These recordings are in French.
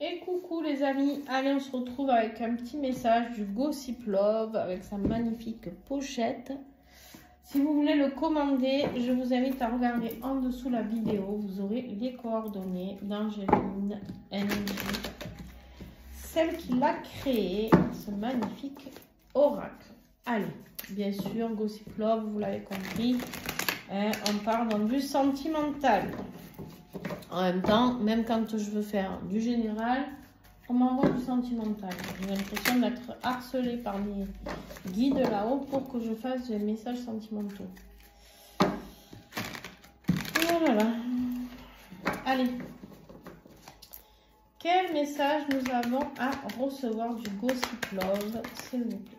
Et coucou les amis, allez on se retrouve avec un petit message du Gossip Love avec sa magnifique pochette. Si vous voulez le commander, je vous invite à regarder en dessous la vidéo, vous aurez les coordonnées d'Angéline NJ, celle qui l'a créé, ce magnifique oracle. Allez, bien sûr, Gossip Love, vous l'avez compris, hein, on part dans du sentimental. En même temps, même quand je veux faire du général, on m'envoie du sentimental. J'ai l'impression d'être harcelée par les guides là-haut pour que je fasse des messages sentimentaux. Voilà. Allez. Quel message nous avons à recevoir du Gossip Love, s'il vous plaît?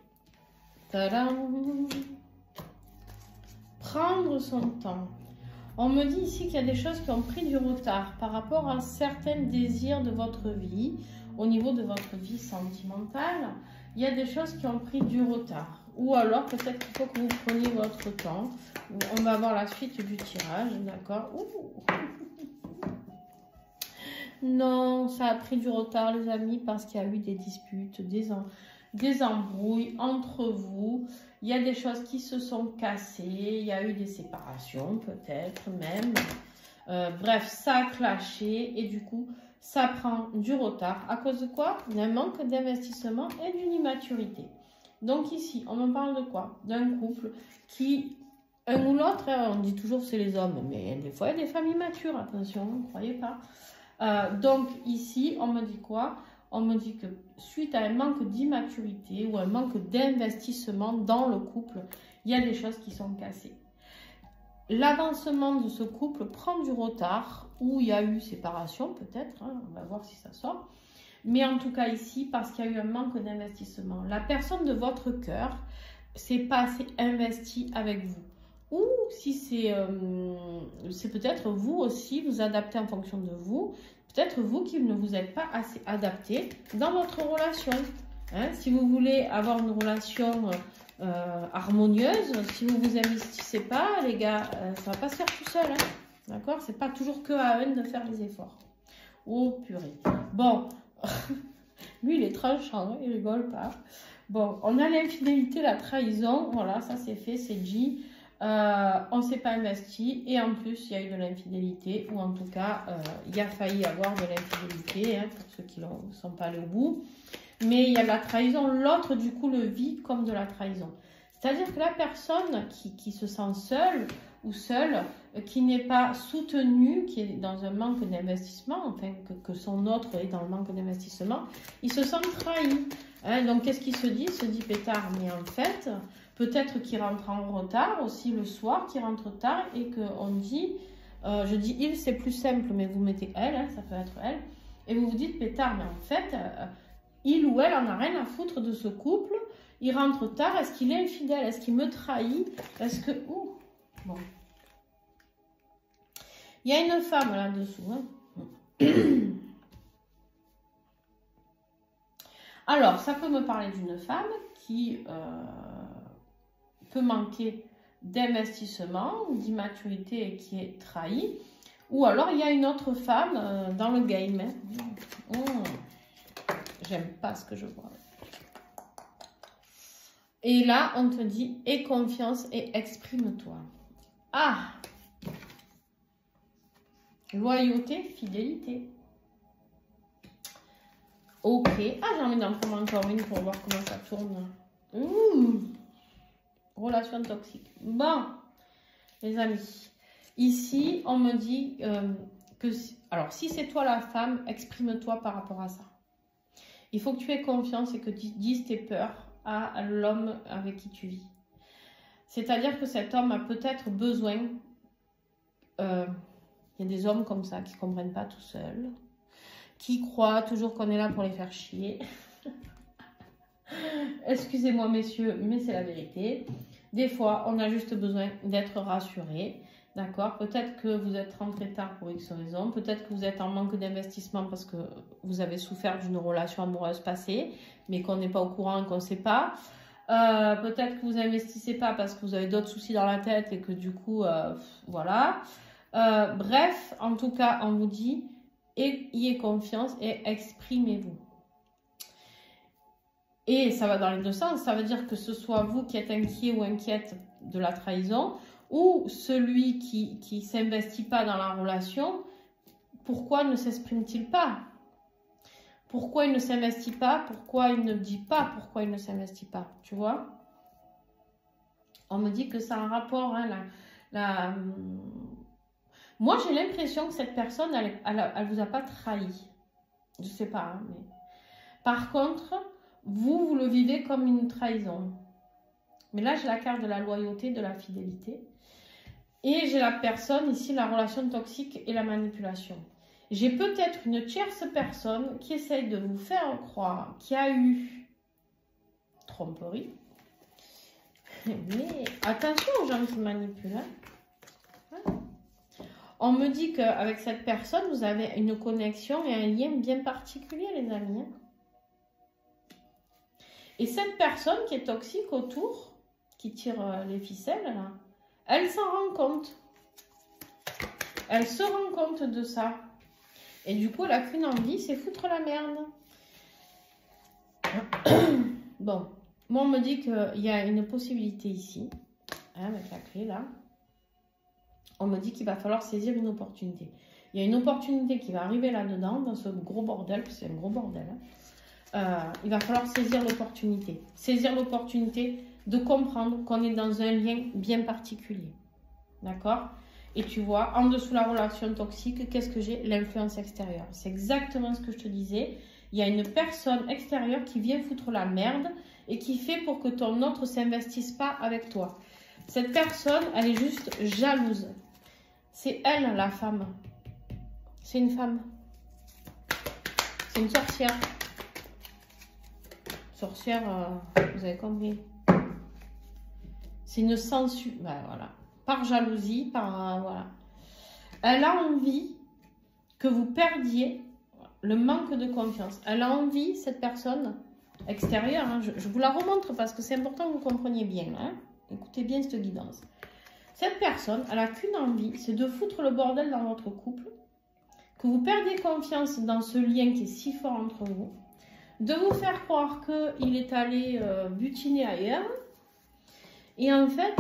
Tadam! Prendre son temps. On me dit ici qu'il y a des choses qui ont pris du retard par rapport à certains désirs de votre vie, au niveau de votre vie sentimentale. Il y a des choses qui ont pris du retard. Ou alors peut-être qu'il faut que vous preniez votre temps. On va voir la suite du tirage, d'accord? Non, ça a pris du retard les amis parce qu'il y a eu des disputes, des embrouilles entre vous. Il y a des choses qui se sont cassées, il y a eu des séparations peut-être même. Bref, ça a clashé et du coup, ça prend du retard. À cause de quoi? D'un manque d'investissement et d'une immaturité. Donc ici, on me parle de quoi? D'un couple qui, un ou l'autre, on dit toujours c'est les hommes, mais des fois il y a des femmes immatures, attention, ne croyez pas. Donc ici, on me dit quoi? On me dit que suite à un manque d'immaturité ou un manque d'investissement dans le couple, il y a des choses qui sont cassées. L'avancement de ce couple prend du retard, ou il y a eu séparation peut-être, hein, on va voir si ça sort. Mais en tout cas ici, parce qu'il y a eu un manque d'investissement. La personne de votre cœur s'est pas assez investie avec vous. Ou si c'est peut-être vous aussi, vous adaptez en fonction de vous. Peut-être vous qui ne vous êtes pas assez adapté dans votre relation. Hein, si vous voulez avoir une relation harmonieuse, si vous ne vous investissez pas, les gars, ça ne va pas se faire tout seul. Hein, d'accord? C'est pas toujours que à eux de faire les efforts. Oh purée. Bon, lui il est tranchant, hein, il rigole pas. Bon, on a l'infidélité, la trahison. Voilà, ça c'est fait, c'est dit. On ne s'est pas investi et en plus il y a eu de l'infidélité ou en tout cas il y a failli avoir de l'infidélité, hein, pour ceux qui ne sont pas allés au bout, mais il y a la trahison, l'autre du coup le vit comme de la trahison, c'est à dire que la personne qui se sent seule ou seule, qui n'est pas soutenue, qui est dans un manque d'investissement, enfin que son autre est dans le manque d'investissement, il se sent trahi, hein. Donc qu'est-ce qu'il se dit? Il se dit pétard, mais en fait peut-être qu'il rentre en retard aussi le soir, qu'il rentre tard et qu'on dit, je dis il, c'est plus simple, mais vous mettez elle, hein, ça peut être elle, et vous vous dites pétard, mais en fait, il ou elle en a rien à foutre de ce couple, il rentre tard, est-ce qu'il est infidèle, est-ce qu'il me trahit, est-ce que, ouh, bon. Il y a une femme là-dessous, hein. Alors, ça peut me parler d'une femme qui peut manquer d'investissement ou d'immaturité et qui est trahie. Ou alors, il y a une autre femme dans le game. Hein. J'aime pas ce que je vois. Et là, on te dit, aie confiance et exprime-toi. Ah! Loyauté, fidélité. Ok. Ah, j'ai envie d'en prendre encore une pour voir comment ça tourne. Ouh! Relation toxique. Bon, les amis, ici, on me dit que... Alors, si c'est toi la femme, exprime-toi par rapport à ça. Il faut que tu aies confiance et que tu dises tes peurs à l'homme avec qui tu vis. C'est-à-dire que cet homme a peut-être besoin... il y a des hommes comme ça qui ne comprennent pas tout seuls, qui croient toujours qu'on est là pour les faire chier. Excusez-moi messieurs, mais c'est la vérité. Des fois, on a juste besoin d'être rassuré. D'accord? Peut-être que vous êtes rentré tard pour X raisons. Peut-être que vous êtes en manque d'investissement parce que vous avez souffert d'une relation amoureuse passée, mais qu'on n'est pas au courant et qu'on ne sait pas. Peut-être que vous n'investissez pas parce que vous avez d'autres soucis dans la tête et que du coup, voilà. Bref, en tout cas, on vous dit, ayez confiance et exprimez-vous. Et ça va dans les deux sens, ça veut dire que ce soit vous qui êtes inquiet ou inquiète de la trahison, ou celui qui ne s'investit pas dans la relation, pourquoi ne s'exprime-t-il pas? Pourquoi il ne s'investit pas? Pourquoi il ne dit pas pourquoi il ne s'investit pas? Tu vois? On me dit que c'est un rapport, hein, Moi, j'ai l'impression que cette personne, elle vous a pas trahi. Je sais pas, hein, mais... Par contre, vous le vivez comme une trahison. Mais là, j'ai la carte de la loyauté, de la fidélité. Et j'ai la personne, ici, la relation toxique et la manipulation. J'ai peut-être une tierce personne qui essaye de vous faire croire qu'il y a eu tromperie. Mais attention aux gens qui manipulent. Hein. On me dit qu'avec cette personne, vous avez une connexion et un lien bien particulier, les amis. Hein. Et cette personne qui est toxique autour, qui tire les ficelles, là, elle s'en rend compte. Elle se rend compte de ça. Et du coup, elle n'a qu'une envie, c'est foutre la merde. Bon, moi, on me dit qu'il y a une possibilité ici, hein, avec la clé, là. On me dit qu'il va falloir saisir une opportunité. Il y a une opportunité qui va arriver là-dedans, dans ce gros bordel, parce que c'est un gros bordel. Hein. Il va falloir saisir l'opportunité. Saisir l'opportunité de comprendre qu'on est dans un lien bien particulier. D'accord? Et tu vois, en dessous la relation toxique, qu'est-ce que j'ai? L'influence extérieure. C'est exactement ce que je te disais. Il y a une personne extérieure qui vient foutre la merde et qui fait pour que ton autre ne s'investisse pas avec toi. Cette personne, elle est juste jalouse. C'est elle, la femme. C'est une femme. C'est une sorcière. Sorcière, vous avez compris. C'est une censure. Ben, voilà. Par jalousie, par... voilà. Elle a envie que vous perdiez le manque de confiance. Elle a envie, cette personne extérieure, hein, je vous la remontre parce que c'est important que vous compreniez bien. Hein. Écoutez bien cette guidance. Cette personne, elle n'a qu'une envie, c'est de foutre le bordel dans votre couple, que vous perdiez confiance dans ce lien qui est si fort entre vous, de vous faire croire qu'il est allé butiner ailleurs, et en fait,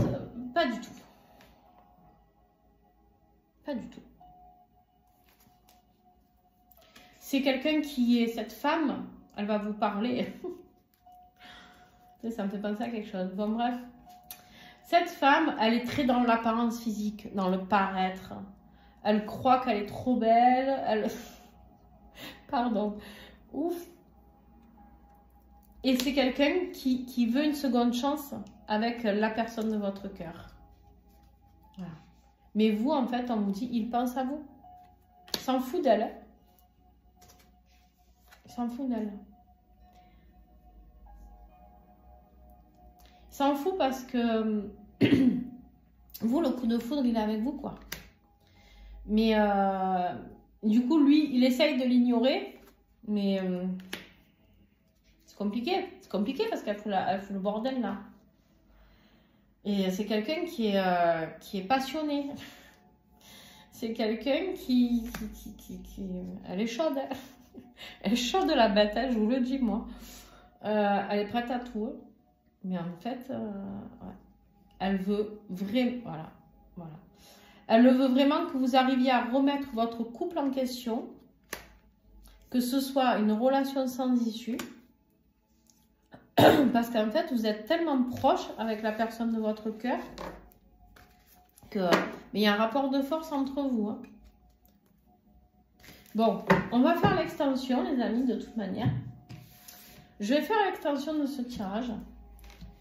pas du tout. Pas du tout. C'est quelqu'un qui est cette femme, elle va vous parler. Ça me fait penser à quelque chose. Bon, bref. Cette femme, elle est très dans l'apparence physique, dans le paraître. Elle croit qu'elle est trop belle. Elle... Pardon. Ouf. Et c'est quelqu'un qui veut une seconde chance avec la personne de votre cœur. Voilà. Mais vous, en fait, on vous dit, il pense à vous. Il s'en fout d'elle. Il s'en fout d'elle. Il s'en fout parce que vous, le coup de foudre, il est avec vous, quoi. Mais du coup, lui, il essaye de l'ignorer. Mais c'est compliqué. C'est compliqué parce qu'elle fout le bordel, là. Et c'est quelqu'un qui est passionné. C'est quelqu'un qui... Elle est chaude. Hein. Elle est chaude de la bête, hein, je vous le dis, moi. Elle est prête à tout. Hein. Mais en fait, ouais. Elle veut vraiment... Voilà. Elle veut vraiment que vous arriviez à remettre votre couple en question. Que ce soit une relation sans issue. Parce qu'en fait, vous êtes tellement proche avec la personne de votre cœur que... Mais il y a un rapport de force entre vous. Hein. Bon, on va faire l'extension, les amis, de toute manière. Je vais faire l'extension de ce tirage.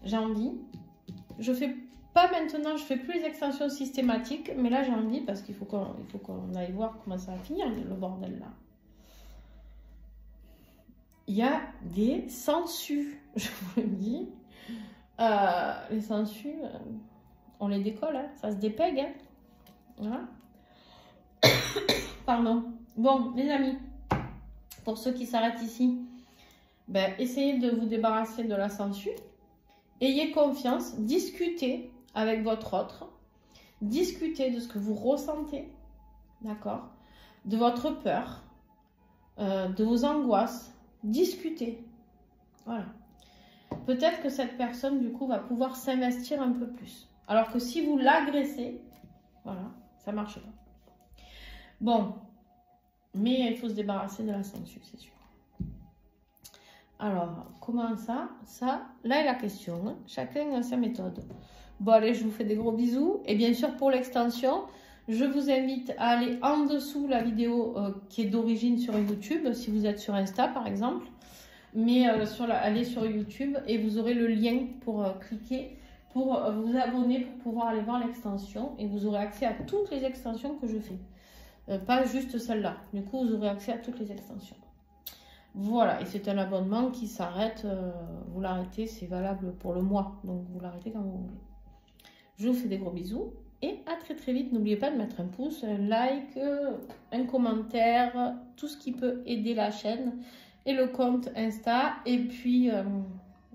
J'ai envie. Je fais pas maintenant, je fais plus les extensions systématiques. Mais là, j'ai envie parce qu'il faut qu'on aille voir comment ça va finir, le bordel là. Il y a des sangsues, je vous le dis. Les sangsues, on les décolle, hein, ça se dépègue. Hein. Voilà. Pardon. Bon, les amis, pour ceux qui s'arrêtent ici, ben, essayez de vous débarrasser de la sangsue. Ayez confiance, discutez avec votre autre. Discutez de ce que vous ressentez, d'accord? De votre peur. de vos angoisses, discutez. Voilà. Peut-être que cette personne, du coup, va pouvoir s'investir un peu plus. Alors que si vous l'agressez, voilà, ça ne marche pas. Bon, mais il faut se débarrasser de la censure, c'est sûr. Alors, comment ça? Ça, là est la question. Hein. Chacun a sa méthode. Bon, allez, je vous fais des gros bisous. Et bien sûr, pour l'extension, je vous invite à aller en dessous la vidéo qui est d'origine sur YouTube, si vous êtes sur Insta, par exemple. Mais allez sur YouTube et vous aurez le lien pour cliquer, pour vous abonner, pour pouvoir aller voir l'extension. Et vous aurez accès à toutes les extensions que je fais. Pas juste celle-là. Du coup, vous aurez accès à toutes les extensions. Voilà, et c'est un abonnement qui s'arrête, vous l'arrêtez, c'est valable pour le mois, donc vous l'arrêtez quand vous voulez. Je vous fais des gros bisous et à très très vite. N'oubliez pas de mettre un pouce, un like, un commentaire, tout ce qui peut aider la chaîne et le compte Insta. Et puis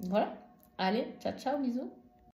voilà, allez, ciao ciao, bisous.